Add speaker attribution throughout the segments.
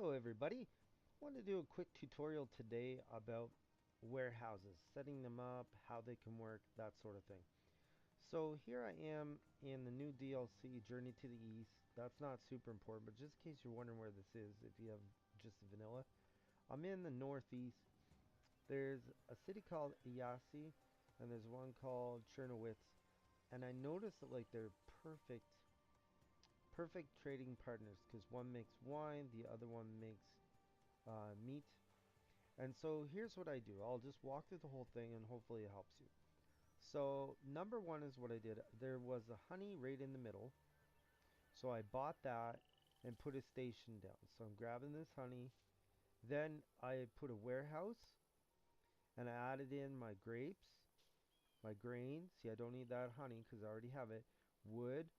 Speaker 1: Hello everybody. I want to do a quick tutorial today about warehouses, setting them up, how they can work, that sort of thing. So here I am in the new DLC, Journey to the East. That's not super important, but just in case you're wondering where this is, if you have just vanilla, I'm in the northeast. There's a city called Iyasi, and there's one called Chernowitz, and I noticed that like they're perfect trading partners because one makes wine, the other one makes meat. And so here's what I do. I'll just walk through the whole thing and hopefully it helps you. So number one is what I did. There was a honey right in the middle. So I bought that and put a station down. So I'm grabbing this honey. Then I put a warehouse and I added in my grapes, my grain. See, I don't need that honey because I already have it. Wood.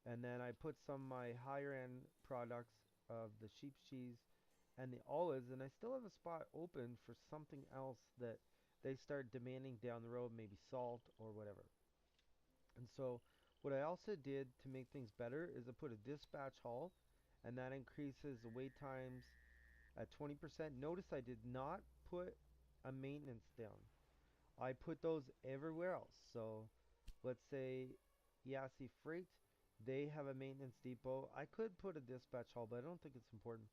Speaker 1: And then I put some of my higher end products of the sheep's cheese and the olives, and I still have a spot open for something else that they start demanding down the road, maybe salt or whatever. And so what I also did to make things better is I put a dispatch hall, and that increases the wait times at 20%. Notice I did not put a maintenance down. I put those everywhere else. So let's say Yasi Freight, they have a maintenance depot. I could put a dispatch hall, but I don't think it's important.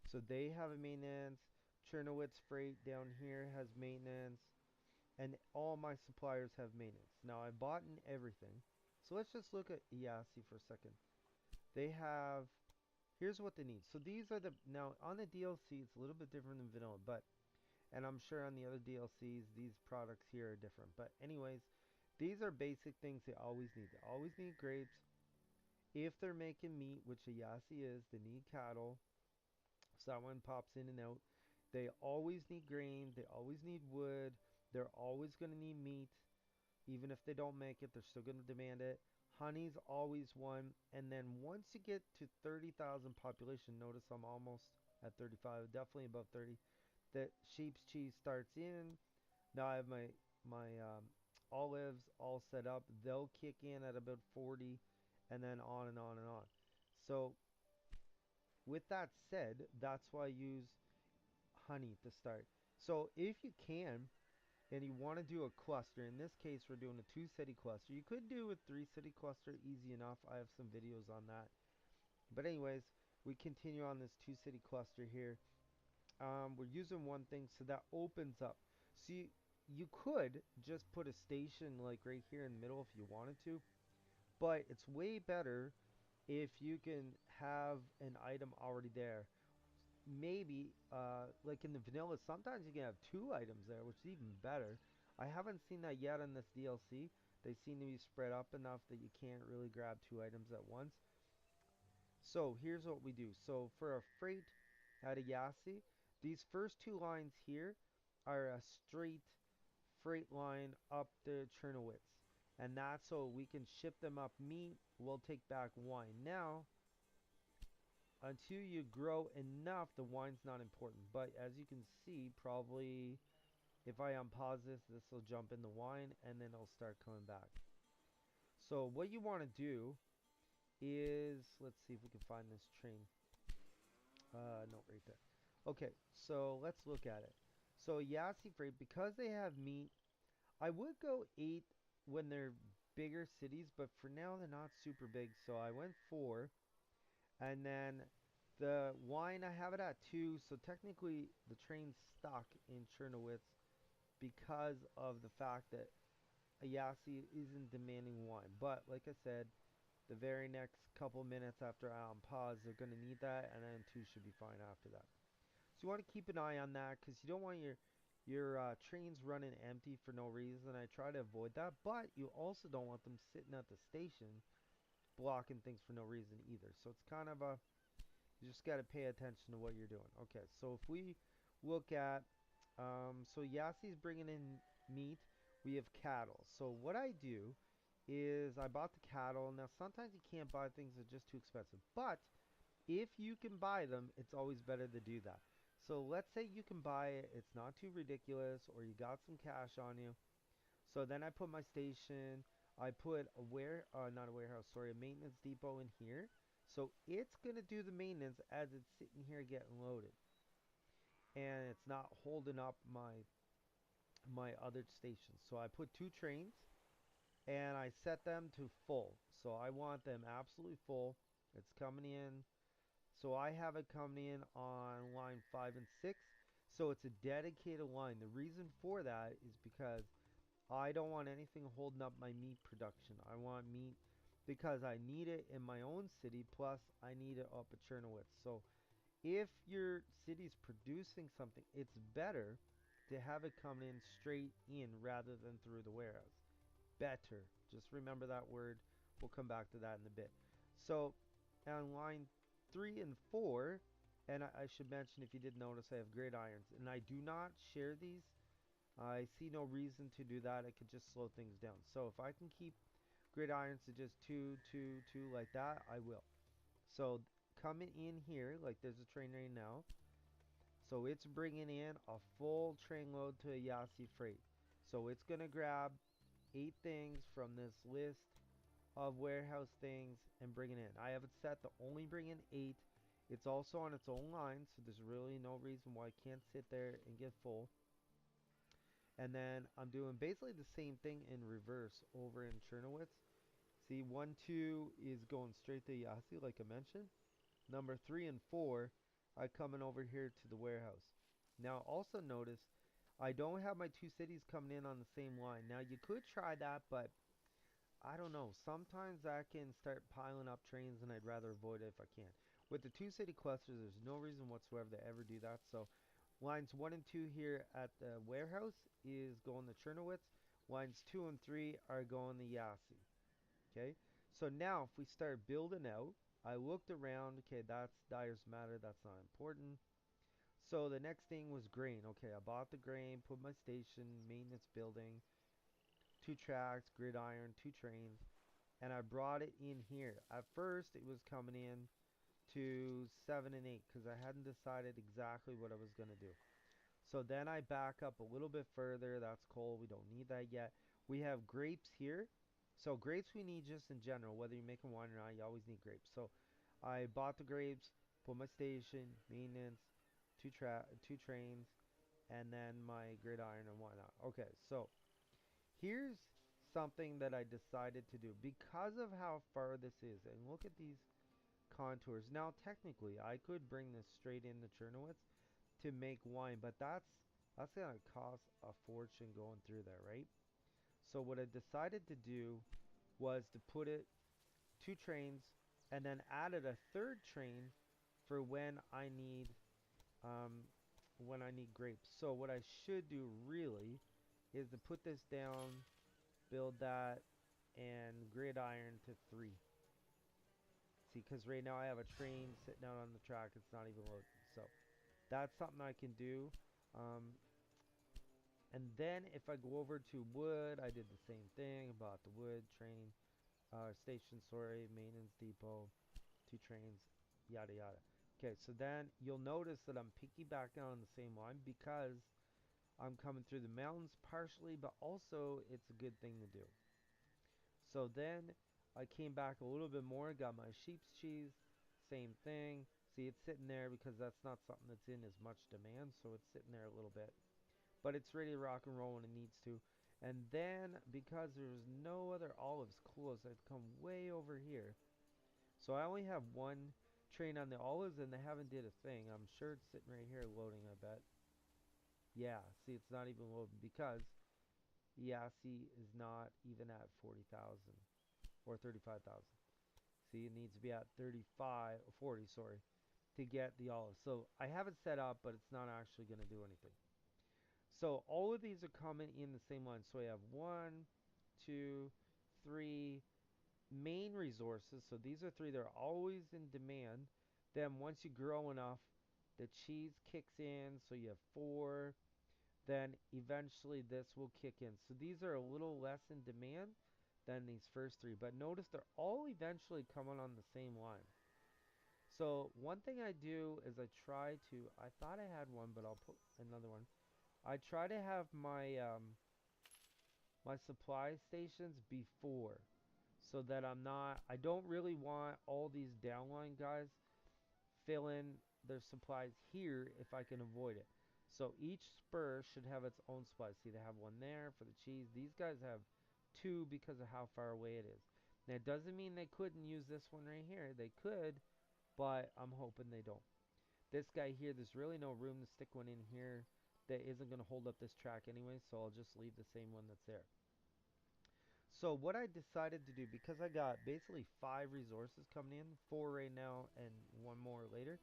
Speaker 1: So they have a maintenance. Chernowitz Freight down here has maintenance. And all my suppliers have maintenance. Now I bought in everything. So let's just look at Yasi for a second. They have, here's what they need. So these are the, now on the DLC it's a little bit different than vanilla, but, and I'm sure on the other DLCs these products here are different. But anyways, these are basic things they always need. They always need grapes. If they're making meat, which a Yasi is, they need cattle. So that one pops in and out. They always need grain. They always need wood. They're always going to need meat. Even if they don't make it, they're still going to demand it. Honey's always one. And then once you get to 30,000 population, notice I'm almost at 35, definitely above 30. That sheep's cheese starts in. Now I have my olives all set up. They'll kick in at about 40, and then on and on and on. So with that said, that's why I use honey to start. So if you can, and you want to do a cluster, in this case we're doing a 2 city cluster. You could do a 3 city cluster, easy enough. I have some videos on that. But anyways, we continue on this 2 city cluster here. We're using one thing, so that opens up. So you could just put a station like right here in the middle if you wanted to, but it's way better if you can have an item already there. Maybe like in the vanilla, sometimes you can have 2 items there, which is even better. I haven't seen that yet in this DLC. They seem to be spread up enough that you can't really grab 2 items at once. So here's what we do. So for a freight at a Yasi, these first 2 lines here are a straight freight line up to Chernowitz. And that's so we can ship them up meat. We'll take back wine. Now, until you grow enough, the wine's not important. But as you can see, probably if I unpause this, this will jump in the wine and then it'll start coming back. So what you want to do is, let's see if we can find this train. No, right there. Okay, so let's look at it. So Yasi Freight, because they have meat, I would go 8 when they're bigger cities, but for now they're not super big, so I went 4. And then the wine, I have it at 2, so technically the train's stuck in Chernowitz because of the fact that Ayasi isn't demanding wine. But like I said, the very next couple minutes after I unpause, they're going to need that, and then 2 should be fine after that. So you want to keep an eye on that because you don't want your trains running empty for no reason. I try to avoid that, but you also don't want them sitting at the station blocking things for no reason either. So it's kind of a, you just got to pay attention to what you're doing. Okay, so if we look at, so Yassi's bringing in meat. We have cattle. So what I do is I bought the cattle. Now sometimes you can't buy things that are just too expensive, but if you can buy them, it's always better to do that. So let's say you can buy it, it's not too ridiculous, or you got some cash on you. So then I put my station, I put a not a warehouse, sorry, a maintenance depot in here. So it's going to do the maintenance as it's sitting here getting loaded. And it's not holding up my other stations. So I put 2 trains and I set them to full. So I want them absolutely full. It's coming in. So I have it coming in on line 5 and 6. So it's a dedicated line. The reason for that is because I don't want anything holding up my meat production. I want meat because I need it in my own city, plus I need it up at Chernowitz. So if your city's producing something, it's better to have it coming in straight in rather than through the warehouse. Better. Just remember that word. We'll come back to that in a bit. So on line 3 and 4, and I should mention, if you did notice, I have gridirons, and I do not share these. I see no reason to do that. It could just slow things down. So if I can keep gridirons to just 2, 2, 2 like that, I will. So coming in here, like there's a train right now. So it's bringing in a full train load to a Yasi freight. So it's going to grab 8 things from this list of warehouse things and bring it in. I have it set to only bring in 8. It's also on its own line, so there's really no reason why I can't sit there and get full. And then I'm doing basically the same thing in reverse over in Chernowitz. See, 1, 2 is going straight to Yasi, like I mentioned. Number 3 and 4 are coming over here to the warehouse. Now, also notice I don't have my 2 cities coming in on the same line. Now, you could try that, but I don't know. Sometimes that can start piling up trains, and I'd rather avoid it if I can. With the 2 city clusters, there's no reason whatsoever to ever do that. So lines 1 and 2 here at the warehouse is going to Chernowitz. Lines 2 and 3 are going to Yasi. Okay, so now if we start building out, I looked around. Okay, that's Dyer's Matter. That's not important. So the next thing was grain. Okay, I bought the grain, put my station, maintenance building, 2 tracks, gridiron, 2 trains, and I brought it in here. At first, it was coming in to 7 and 8 because I hadn't decided exactly what I was going to do. So then I back up a little bit further. That's coal. We don't need that yet. We have grapes here. So grapes we need just in general. Whether you're making wine or not, you always need grapes. So I bought the grapes, put my station, maintenance, 2 trains, and then my gridiron and whatnot. Okay, so here's something that I decided to do because of how far this is. And look at these contours. Now, technically, I could bring this straight into Chernowitz to make wine, but that's gonna cost a fortune going through there, right? So what I decided to do was to put it 2 trains and then added a 3rd train for um, when I need grapes. So what I should do really is to put this down, build that, and gridiron to 3. See, because right now I have a train sitting out on the track. It's not even loaded. So that's something I can do. Um, and then if I go over to wood, I did the same thing about the wood train, station, sorry, maintenance depot, 2 trains, yada yada. Okay, so then you'll notice that I'm piggybacking on the same line because I'm coming through the mountains partially, but also it's a good thing to do. So then I came back a little bit more, got my sheep's cheese, same thing. See, it's sitting there because that's not something that's in as much demand, so it's sitting there a little bit. But it's ready to rock and roll when it needs to. And then, because there's no other olives close, I've come way over here. So I only have 1 train on the olives, and they haven't did a thing. I'm sure it's sitting right here loading, I bet. Yeah, see, it's not even loading because Yasi is not even at 40,000 or 35,000. See, it needs to be at 35, 40, sorry, to get the olives. So I have it set up, but it's not actually going to do anything. So all of these are coming in the same line. So I have 1, 2, 3 main resources. So these are 3 that are always in demand. Then once you grow enough, the cheese kicks in. So you have 4. Then eventually this will kick in. So these are a little less in demand than these first 3. But notice they're all eventually coming on the same line. So one thing I do is I thought I had one, but I'll put another one. I try to have my supply stations before. so that I don't really want all these downline guys filling their supplies here if I can avoid it. So each spur should have its own supply. See, they have one there for the cheese. These guys have two because of how far away it is. Now, it doesn't mean they couldn't use this one right here. They could, but I'm hoping they don't. This guy here, there's really no room to stick one in here that isn't going to hold up this track anyway, so I'll just leave the same one that's there. So what I decided to do, because I got basically 5 resources coming in, 4 right now and 1 more later,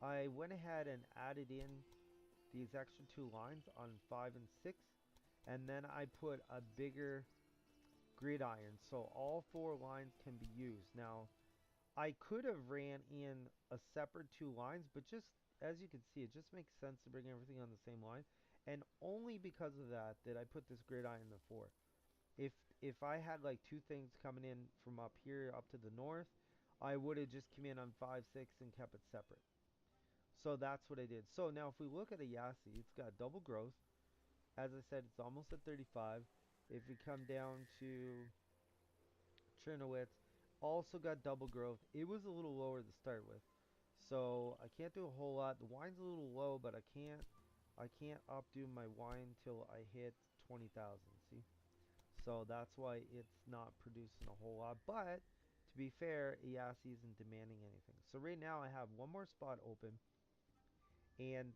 Speaker 1: I went ahead and added in these extra 2 lines on 5 and 6, and then I put a bigger gridiron so all 4 lines can be used. Now, I could have ran in a separate 2 lines, but just as you can see, it just makes sense to bring everything on the same line, and only because of that did I put this gridiron to 4. If if I had like 2 things coming in from up here up to the north, I would have just come in on 5, 6 and kept it separate. So that's what I did. So now if we look at a Yassi, it's got double growth. As I said, it's almost at 35. If we come down to Chernowitz, also got double growth. It was a little lower to start with. So I can't do a whole lot. The wine's a little low, but I can't updo my wine till I hit 20,000, see? So that's why it's not producing a whole lot. But to be fair, Iyasi isn't demanding anything. So right now I have one more spot open, and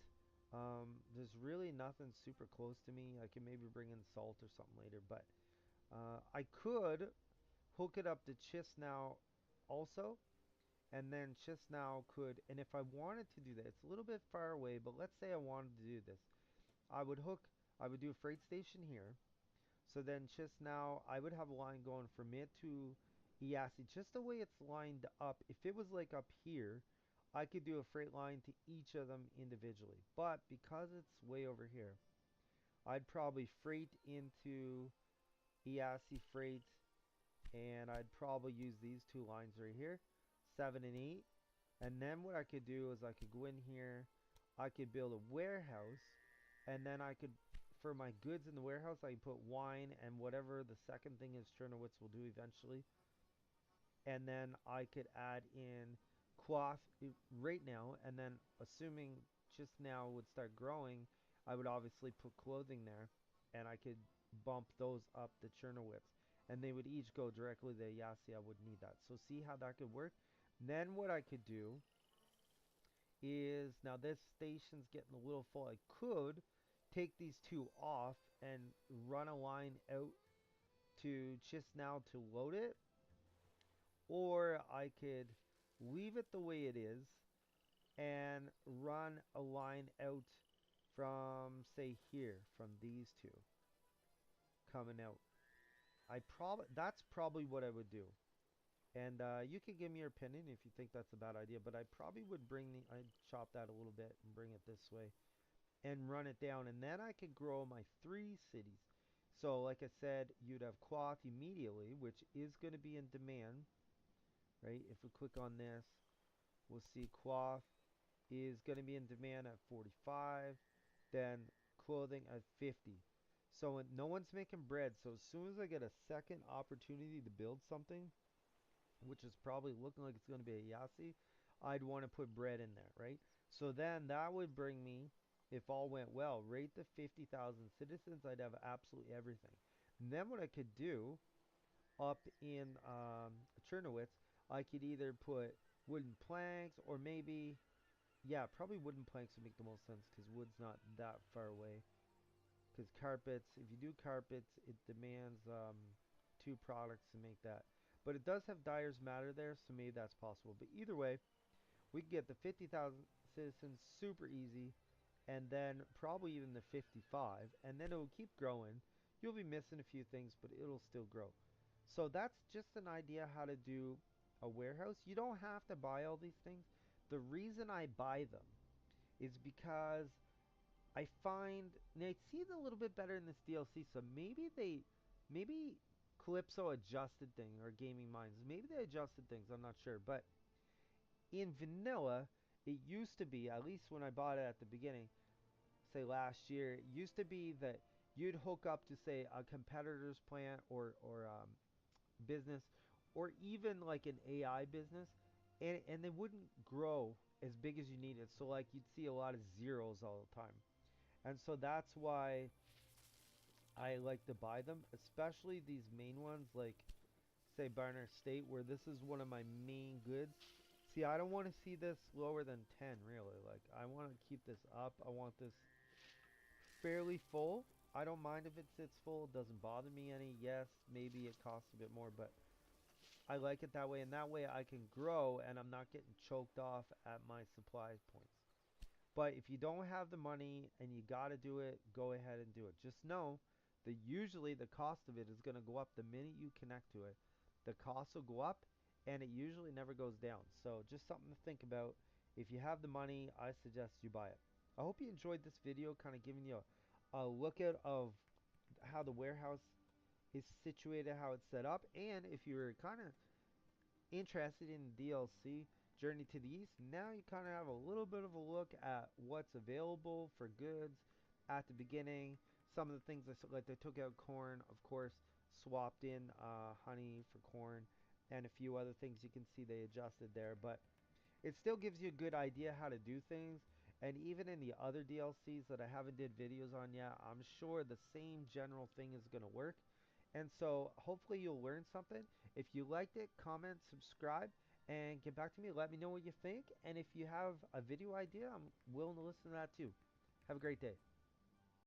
Speaker 1: there's really nothing super close to me. I can maybe bring in salt or something later, but I could hook it up to Chisnow also, and then Chisnow could, and if I wanted to do that, it's a little bit far away, but let's say I wanted to do this, I would hook, I would do a freight station here. So then just now, I would have a line going from it to Iasi, just the way it's lined up. If it was like up here, I could do a freight line to each of them individually. But because it's way over here, I'd probably freight into Iasi freight, and I'd probably use these 2 lines right here, 7 and 8. And then what I could do is I could go in here, I could build a warehouse, and then I could, for my goods in the warehouse, I could put wine and whatever the second thing is Chernowitz will do eventually. And then I could add in cloth right now, and then assuming just now would start growing, I would obviously put clothing there, and I could bump those up the Chernowitz. And they would each go directly to Yassi. I would need that. So see how that could work? Then what I could do is, now this station's getting a little full. I could take these 2 off and run a line out to just now to load it, or I could leave it the way it is and run a line out from, say, here, from these 2 coming out. That's probably what I would do. And you can give me your opinion if you think that's a bad idea, but I probably would I'd chop that a little bit and bring it this way and run it down, and then I could grow my 3 cities. So like I said, you'd have cloth immediately, which is going to be in demand, right? If we click on this, we'll see cloth is going to be in demand at 45, then clothing at 50. So no one's making bread, so as soon as I get a second opportunity to build something, which is probably looking like it's going to be a Yasi, I'd want to put bread in there, right? So then that would bring me, if all went well, right to 50,000 citizens. I'd have absolutely everything. And then what I could do up in Chernowitz, I could either put wooden planks or maybe, yeah, probably wooden planks would make the most sense because wood's not that far away. Because carpets, if you do carpets, it demands 2 products to make that. But it does have dyer's matter there, so maybe that's possible. But either way, we can get the 50,000 citizens super easy, and then probably even the 55, and then it will keep growing. You'll be missing a few things, but it'll still grow. So that's just an idea how to do a warehouse. You don't have to buy all these things. The reason I buy them is because I find they see it a little bit better in this DLC, so maybe Calypso adjusted things or Gaming Minds. Maybe they adjusted things, I'm not sure. But in vanilla, it used to be, at least when I bought it at the beginning, say last year, it used to be that you'd hook up to say a competitor's plant or business, or even like an AI business, and they wouldn't grow as big as you need it. So like you'd see a lot of zeros all the time. And so that's why I like to buy them, especially these main ones like say Barnard State, where this is one of my main goods. See, I don't want to see this lower than 10 really. Like I want to keep this up. I want this fairly full. I don't mind if it sits full. It doesn't bother me any. Yes, maybe it costs a bit more, but I like it that way, and that way I can grow and I'm not getting choked off at my supply points. But if you don't have the money and you got to do it, go ahead and do it. Just know that usually the cost of it is going to go up the minute you connect to it. The cost will go up and it usually never goes down. So just something to think about. If you have the money, I suggest you buy it. I hope you enjoyed this video, kind of giving you a look at of how the warehouse is situated, how it's set up, and if you're kind of interested in DLC Journey to the East, now you kind of have a little bit of a look at what's available for goods at the beginning. Some of the things like they took out corn, of course, swapped in honey for corn, and a few other things you can see they adjusted there. But it still gives you a good idea how to do things. And even in the other DLCs that I haven't did videos on yet, I'm sure the same general thing is going to work. And so hopefully you'll learn something. If you liked it, comment, subscribe, and get back to me. Let me know what you think. And if you have a video idea, I'm willing to listen to that too. Have a great day.